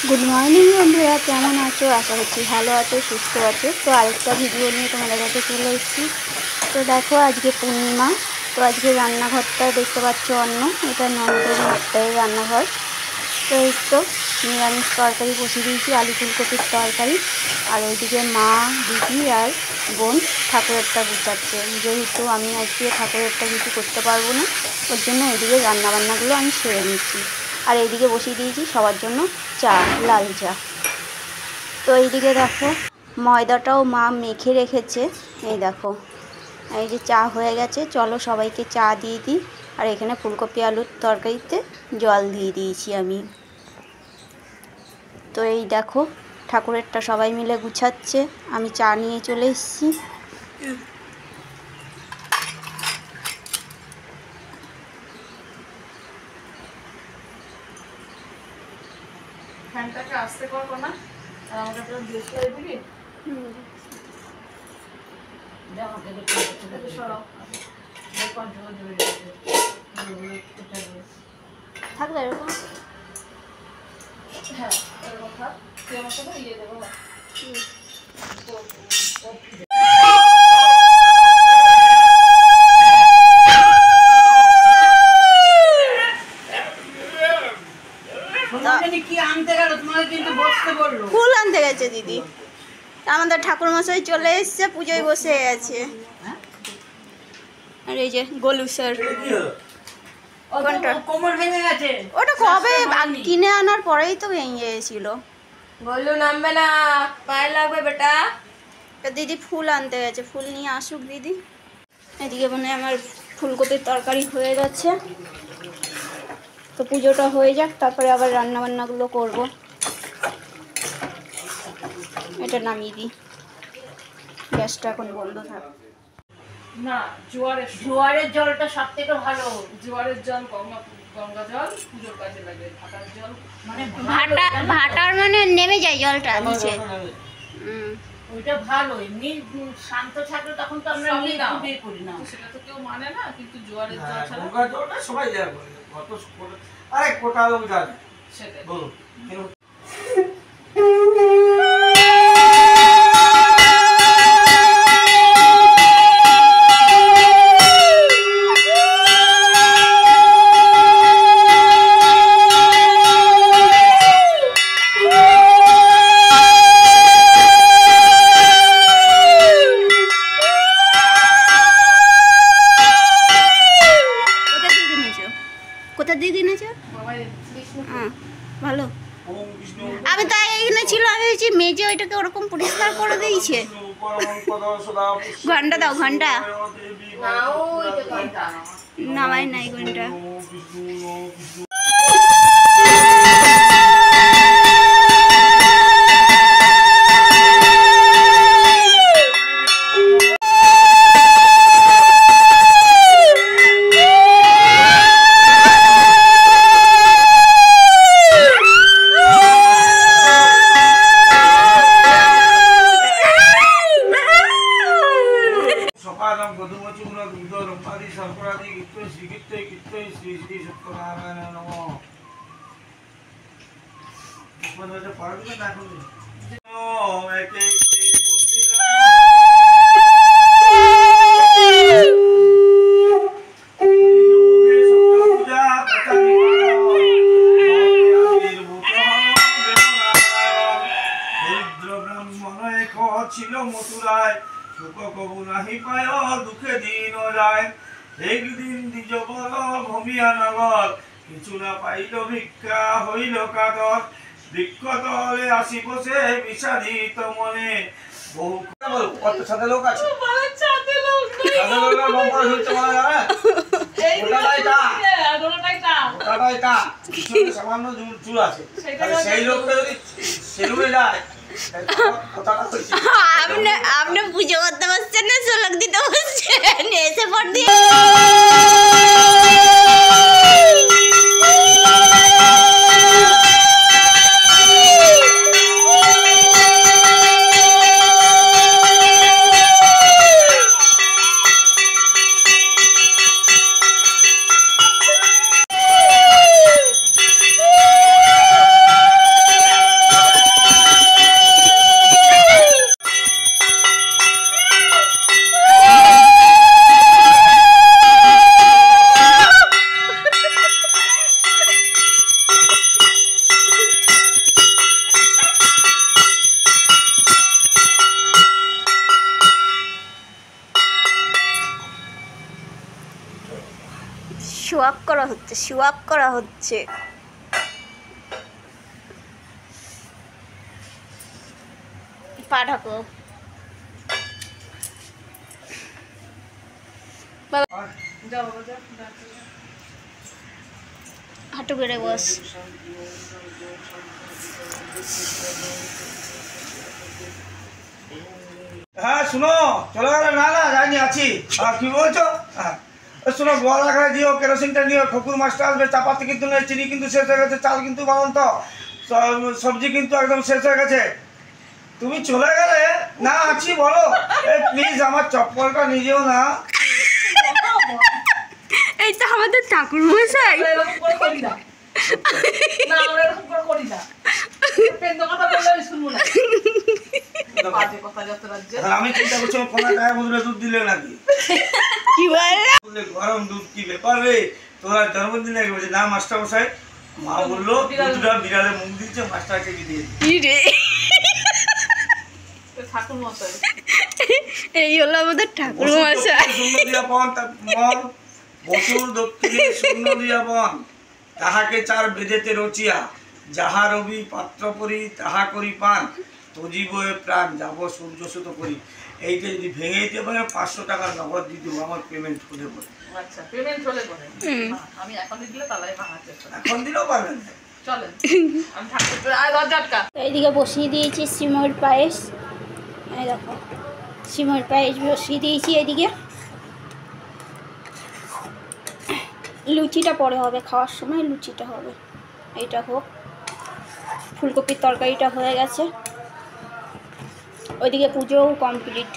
Good morning बंधुरा केमन आछो आशा करছি ভালো আছো সুস্থ আছো। তো আরেকটা ভিডিও নিয়ে তোমাদের কাছে চলে এসেছি। তো দেখো আজকে পূর্ণিমা, তো আজকে রান্নাঘরটা দেখতে পাচ্ছ অন্য, এটা ননদের মাত্রায় রান্নাঘর। তো এই তো নিরামিষ তরকারি বসিয়ে দিয়েছি, আলু ফুলকপির তরকারি। আর ওইদিকে মা দিদি আর বোন ঠাকুরেরটা গুছাচ্ছে, যেহেতু আমি আজকে ঠাকুরেরটা কিছু করতে পারবো না, ওর জন্য ওইদিকে রান্নাবান্নাগুলো আমি সেরে নিচ্ছি। আর এইদিকে বসিয়ে দিয়েছি সবার জন্য চা, লাল চা। তো এইদিকে দেখো ময়দাটাও মা মেখে রেখেছে, এই দেখো এই যে চা হয়ে গেছে। চলো সবাইকে চা দিয়ে দিই। আর এখানে ফুলকপি আলুর তরকারিতে জল দিয়ে দিয়েছি আমি। তো এই দেখো ঠাকুরেরটা সবাই মিলে গুছাচ্ছে, আমি চা নিয়ে চলে এসেছি। ফ্যানটাকে আস্তে করবো না, আর আমাকে তো জিজ্ঞেস করে দিবি। থাকলে এরকম, হ্যাঁ এরকম থাক, তুই আমার সাথে ইয়ে দেবো। ফুল আনতে গেছে দিদি, আমাদের ঠাকুর মশাই চলে এসছে, পুজোয় বসে আছে। আর এই যে গোলু স্যার, কোমর ভেঙে গেছে, ওটা কবে কিনে আনার পরেই তো ভেঙে গিয়েছিল। গোলু নামবে না, পায়ে লাগবে বেটা। দিদি ফুল আনতে গেছে, ফুল নিয়ে আসুক দিদি। এদিকে মানে আমার ফুলকপির তরকারি হয়ে গেছে, তো পুজোটা হয়ে যাক, তারপরে আবার রান্নাবান্নাগুলো করব। এটা নামিয়ে দিই, গ্যাসটা এখন বন্ধ থাক। না জোয়ারের জলটা সব থেকে ভালো। জোয়ারের জল, গঙ্গা জল পুজোর কাজে লাগে। ভাটার জল মানে ভাটার মানে নেমে যায় জলটা নিচে। ওইটা ভালো, এমনি শান্ত থাকলে তখন তো আমরা বের করি না, সেটা তো কেউ মানে না। কিন্তু জোয়ারের জল ছাড়া গঙ্গা জলটা সবাই জানে, কত আরে কোটা লোক জানে সেটাই বলো। কোথা দিয়ে দিনেছ? হ্যাঁ ভালো। আমি তাই এখানে ছিল, আমি ভেবেছি মেজে ওইটাকে ওরকম পরিষ্কার করে দিয়েছে। ঘন্টা দাও, ঘন্টা নামাই নাই ঘন্টা। ছিল মথুরায়, সুখ কবু নাহি পায় দুঃখে দিন যায়। একদিন দ্বিজ বড় ভূমিয়া নগর, কিছু না পাইল ভিক্ষা হইল কাতর। বৃক্ষ তলে আসি বসে বিষাদিত মনে, বহু কত সাথে লোক আছে, সাথে লোক নম্বর হচ্ছে বলা যাবে। সামান্য চুল আছে, সেই লোকটা যদি সেলুনে যায়, আপনি পুজো করতে বসছেন না ঝলক দিতে বসছেন, এসে পর দিয়ে করা হচ্ছে, শো আপ করা হচ্ছে। পা ঢাকো। হাঁটু বেড়ে বস। হ্যাঁ শুনো, চলে গেলে? না না যাইনি, আছি। কি বলছো? হ্যাঁ শোনো, গোয়ালা খাই দিও, কেরোসিনটা নিও, ঠাকুর মাছটা আসবে, চাপাতি কিন্তু নেই, চিনি কিন্তু শেষ হয়ে গেছে, চাল কিন্তু বানান্ত, সবজি কিন্তু একদম শেষ হয়ে গেছে। তুমি চলে গেলে? না আছি, বলো। প্লিজ আমার চপ্পলটা নিজেও না। এই তো আমাদের ঠাকুর মশাই। আমি চিন্তা করছি 15 টাকা বদলে দুধ দিলে নাকি? কি বলে? গরম দুধ, কি ব্যাপার রে? তোরা জন্মদিন আগে বলছে না মাস্টার মশাই, মা বললো দুধটা বিড়ালে মুখ দিচ্ছে, মাস্টারকে দিয়ে এই হলো আমাদের ঠাকুর মশাই। শূন্য দিয়া বন, বসুর দক্ষিণে শূন্য দিয়া বন, তাহাকে চার বেদেতে রচিয়া, যাহা রবি পাত্র পরি তাহা করি পান, তজিবয়ে প্রাণ যাব সূর্য সুত করি। এইটা যদি ভেঙে দিতে পারে 500 টাকার নগদ দিয়ে দেবো, আমার পেমেন্ট হলে পরে। আচ্ছা, পেমেন্ট হলে পরে আমি এখনই দিলে তালাই ভাঙাতে এখন দিলেও পারবেন না। চলেন, আমি ঠাকুর দরজা আটকা। এইদিকে বসিয়ে দিয়েছি সিময়ের পায়েস। এই দেখো সিময়ের পায়েস বসিয়ে দিয়েছি। এদিকে লুচিটা পরে হবে, খাওয়ার সময় লুচিটা হবে। এইটা হোক, ফুলকপির তরকারিটা হয়ে গেছে। ওইদিকে পুজোও কমপ্লিট।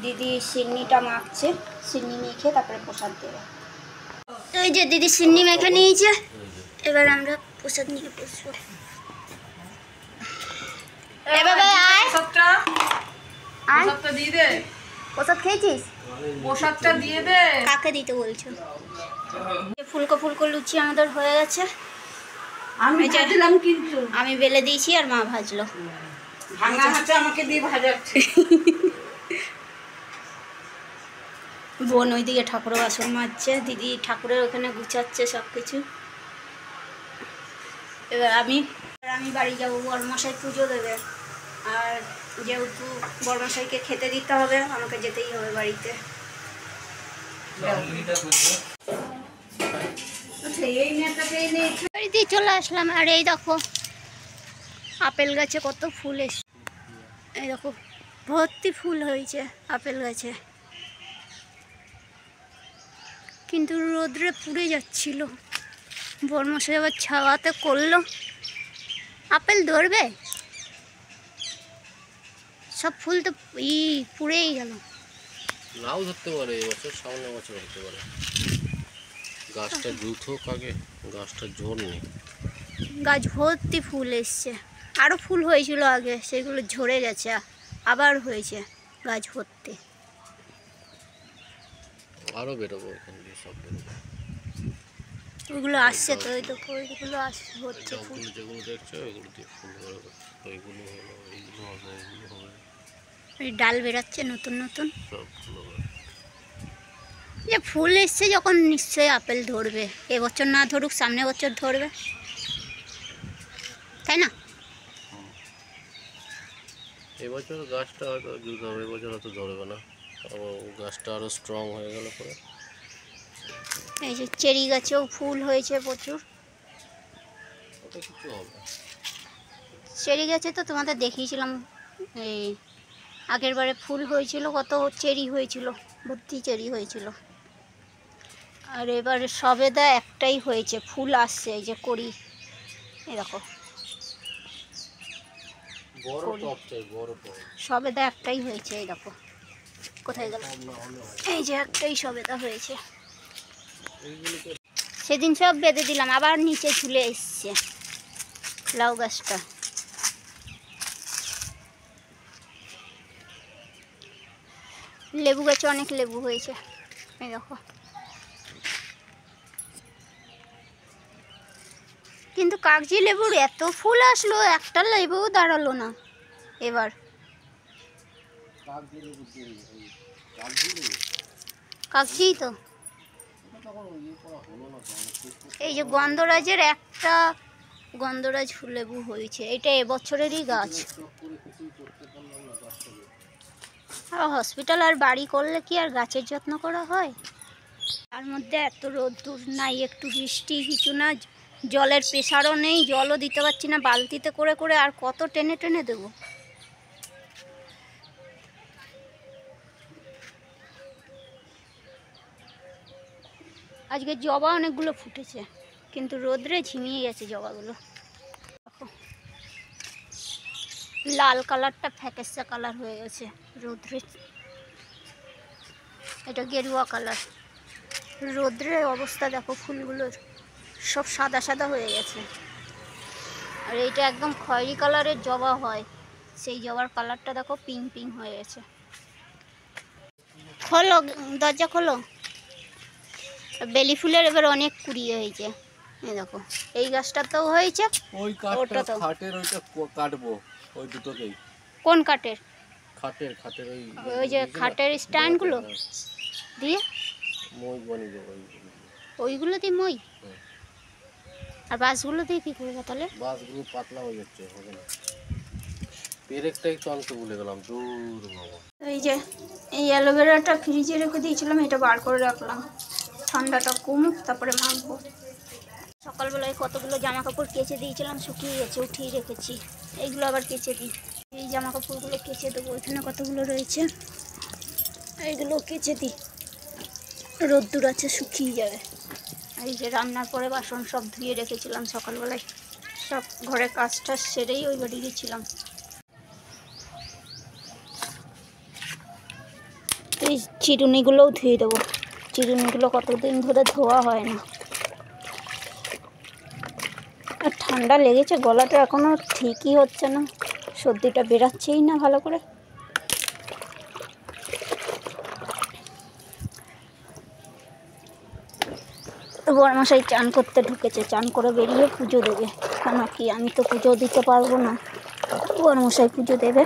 দিদি সিন্নিটা মাখছে, সিন্নি মেখে তারপরে প্রসাদ দেবে। এই যে দিদি সিন্নি মেখে নিয়েছে, এবার আমরা প্রসাদ নিয়ে বসবো। প্রসাদটা দিয়ে দে। প্রসাদ খেয়েছিস? প্রসাদটা দিয়ে দে। কাকে দিতে বলছো? ফুলকো ফুলকো লুচি আমাদের হয়ে গেছে। আমি দিলাম কিন্তু আমি বেলে দিয়েছি আর মা ভাজলো। ভাঙা হাতে আমাকে দিয়ে ভাজাচ্ছে। বোন ওইদিকে ঠাকুরের বাসন মাজছে, দিদি ঠাকুরের ওখানে গুছাচ্ছে সব কিছু। এবার আমি বাড়ি যাবো, বড়মশাই পুজো দেবে। আর যেহেতু বড়মশাইকে খেতে দিতে হবে, আমাকে যেতেই হবে বাড়িতে। বাড়িতে চলে আসলাম। আর এই দেখো আপেল গাছে কত ফুল এসে, এই দেখো ভর্তি ফুল হয়েছে আপেল গাছে, কিন্তু রোদ্রে পুড়ে যাচ্ছিল। বর্মশাই আবার ছাওয়াতে করলো। আপেল ধরবে? সব ফুল তো পুড়েই গেল। নাও ধরতে পারে, এবছর সামনে বছর ধরতে পারে। গাছটা দ্রুত হোক আগে, গাছটা জোর নেই। গাছ ভর্তি ফুল এসছে, আরও ফুল হয়েছিল আগে, সেগুলো ঝরে গেছে, আবার হয়েছে গাছ ভর্তি। আরও বেরোবো এখান দিয়ে, সব বেরোবো। ওগুলো আসছে তো, ওই তো ওইগুলো আসছে হচ্ছে ফুল। যেগুলো দেখছো ওইগুলো দিয়ে ফুল বেরোবে, ওইগুলো হলো, এইগুলো হবে, এইগুলো হবে। ওই ডাল বেরাচ্ছে নতুন নতুন, সব ফুল হবে। যে ফুল এসছে যখন নিশ্চয়ই আপেল ধরবে। এবছর না ধরুক, সামনে বছর ধরবে, তাই না? এবছর গাছটা হয়তো জুত হবে, এবছর হয়তো ধরবে না, গাছটা আরও স্ট্রং হয়ে গেল পরে। এই যে চেরি গাছেও ফুল হয়েছে প্রচুর। ওটা কিছু হবে। চেরি গাছে তো তোমাদের দেখিয়েছিলাম, এই আগের বারে ফুল হয়েছিল, কত চেরি হয়েছিল, ভর্তি চেরি হয়েছিল। আর এবারে সবেদা একটাই হয়েছে, ফুল আসছে, এই যে করি, এই দেখো সবেদা একটাই হয়েছে, এই দেখো কোথায় গেল, এই যে একটাই সবেদা হয়েছে। সেদিন সব বেঁধে দিলাম, আবার নিচে ঝুলে এসছে লাউ গাছটা। লেবু গাছে অনেক লেবু হয়েছে, এই দেখো। কিন্তু কাগজি লেবুর এত ফুল আসলো, একটা লেবুও দাঁড়ালো না এবার। কাগজি তো এই যে গন্ধরাজের একটা গন্ধরাজ লেবু হয়েছে, এটা এবছরেরই গাছ। আর হসপিটাল আর বাড়ি করলে কি আর গাছের যত্ন করা হয়? তার মধ্যে এত রোদ্দুর নাই, একটু বৃষ্টি কিছু না, জলের প্রেশারও নেই, জলও দিতে পারছি না বালতিতে করে করে, আর কত টেনে টেনে দেবো। আজকে জবা অনেকগুলো ফুটেছে, কিন্তু রোদ্রে ঝিমিয়ে গেছে জবাগুলো। লাল কালারটা ফ্যাকাশে কালার হয়ে গেছে রোদ্রে, এটা গেরুয়া কালার। রোদ্রের অবস্থা দেখো, ফুলগুলোর সব সাদা সাদা হয়ে গেছে। আর এইটা একদম খয়েরি কালারের জবা হয়, সেই জবার কালারটা দেখো পিঙ্ক পিঙ্ক হয়ে গেছে। খোলো, দরজা খোলো। বেলি ফুলের এবার অনেক কুড়ি হয়েছে, এই দেখো এই গাছটাতেও হয়েছে, ওই ওটাতেও। খাটের ওইটা কাটবো, ওই দুটোকেই। কোন কাঠের? খাটের ওই যে খাটের স্ট্যান্ডগুলো দিয়ে মই বানিয়ে দেবো। ওইগুলো দিয়ে মই, আর বাঁশগুলো দিয়ে কী করবো তাহলে? বাঁশগুলো পাতলা হয়ে যাচ্ছে, হবে না। পেরেকটাই তো আনতে ভুলে গেলাম, দূর বাবা। এই যে এই অ্যালোভেরাটা ফ্রিজে রেখে দিয়েছিলাম, এটা বার করে রাখলাম, ঠান্ডাটা কমুক তারপরে মাখবো। সকালবেলায় কতগুলো জামা কাপড় কেচে দিয়েছিলাম, শুকিয়ে গেছে, উঠিয়ে রেখেছি। এইগুলো আবার কেচে দিই, এই জামা কাপড়গুলো কেচে দেবো। এখানে কতগুলো রয়েছে, এইগুলো কেচে দিই, রোদ্দুর আছে শুকিয়ে যাবে। এই যে রান্নার পরে বাসন সব ধুয়ে রেখেছিলাম সকালবেলায়, সব ঘরে কাজ টাজ সেরেই ওই বাড়ি গেছিলাম। এই চিরুনিগুলোও ধুয়ে দেবো, চিরুনিগুলো কতদিন ধরে ধোয়া হয় না। আর ঠান্ডা লেগেছে, গলাটা এখনও ঠিকই হচ্ছে না, সর্দিটা বেরাচ্ছেই না ভালো করে। বড়মশাই চান করতে ঢুকেছে, চান করে বেরিয়ে পুজো দেবে। কেন কি আমি তো পুজো দিতে পারবো না, বড়মশাই পুজো দেবে।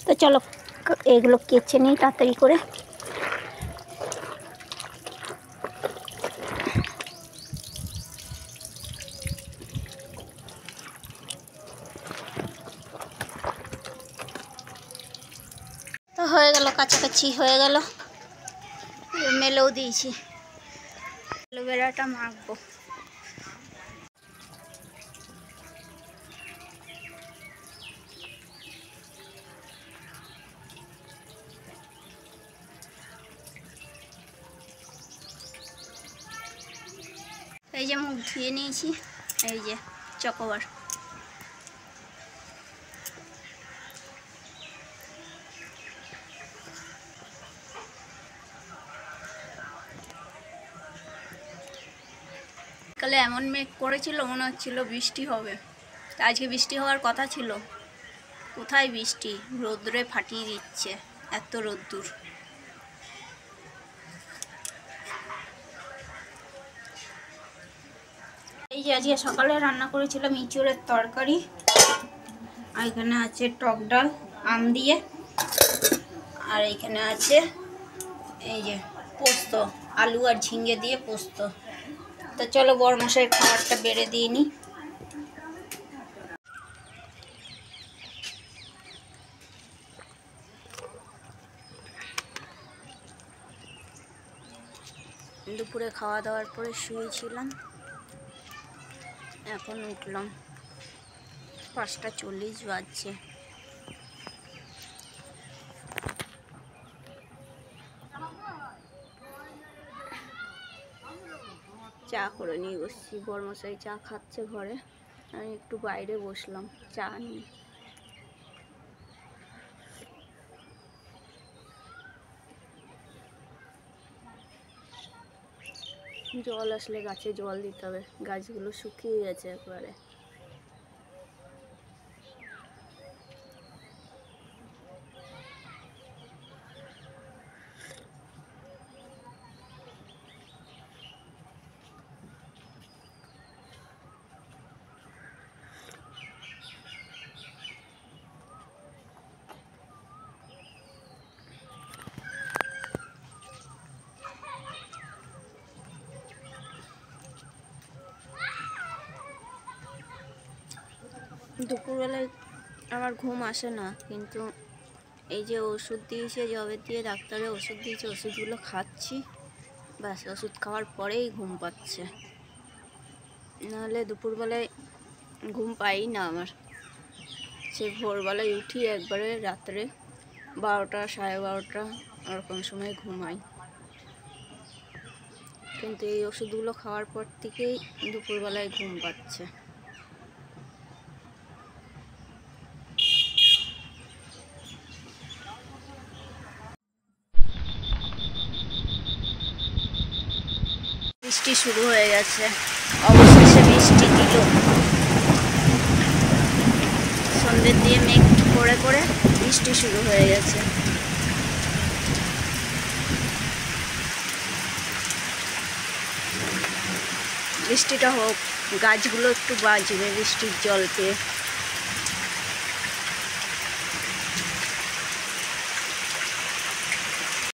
তো চলো এগুলো কেচে নিই তাড়াতাড়ি করে। তো হয়ে গেল, কাছাকাছি হয়ে গেল, মেলেও দিয়েছি। অ্যালোভেরাটা মাখবো। এই যে মুখ ধুয়ে নিয়েছি, এই যে চকোবার। কালে এমন মেঘ করেছিল, মনে হচ্ছিল বৃষ্টি হবে। আজকে বৃষ্টি হওয়ার কথা ছিল, কোথায় বৃষ্টি, রোদ্রে ফাটিয়ে দিচ্ছে, এত রোদ্দুর। এই যে আজকে সকালে রান্না করেছিলাম ইঁচড়ের তরকারি, আর এখানে আছে টক ডাল আম দিয়ে, আর এখানে আছে এই যে পোস্ত, আলু আর ঝিঙে দিয়ে পোস্ত। তো চলো বড়মশাইয়ের খাবারটা বেড়ে দিয়ে নিই। দুপুরে খাওয়া দাওয়ার পরে শুয়েছিলাম, এখন উঠলাম, 5:40 বাজছে। চা করে নিয়ে বসছি, বড়মশাই চা খাচ্ছে ঘরে, আমি একটু বাইরে বসলাম চা নিয়ে। জল আসলে গাছে জল দিতে হবে, গাছগুলো শুকিয়ে গেছে একবারে। দুপুরবেলায় আমার ঘুম আসে না, কিন্তু এই যে ওষুধ দিয়েছে, জবে দিয়ে ডাক্তারে ওষুধ দিয়েছে, ওষুধগুলো খাচ্ছি, ব্যাস ওষুধ খাওয়ার পরেই ঘুম পাচ্ছে, নাহলে দুপুরবেলায় ঘুম পাই না আমার। সে ভোরবেলায় উঠি একবারে রাত্রে 12টা 12:30 ওরকম সময় ঘুমাই, কিন্তু এই ওষুধগুলো খাওয়ার পর থেকেই দুপুরবেলায় ঘুম পাচ্ছে। বৃষ্টি শুরু হয়ে গেছে, অবশেষে বৃষ্টি দিল। সন্ধ্যের দিয়ে মেঘ করে করে বৃষ্টি শুরু হয়ে গেছে। বৃষ্টিটা হোক, গাছগুলো একটু বাঁচবে বৃষ্টির জল পেয়ে।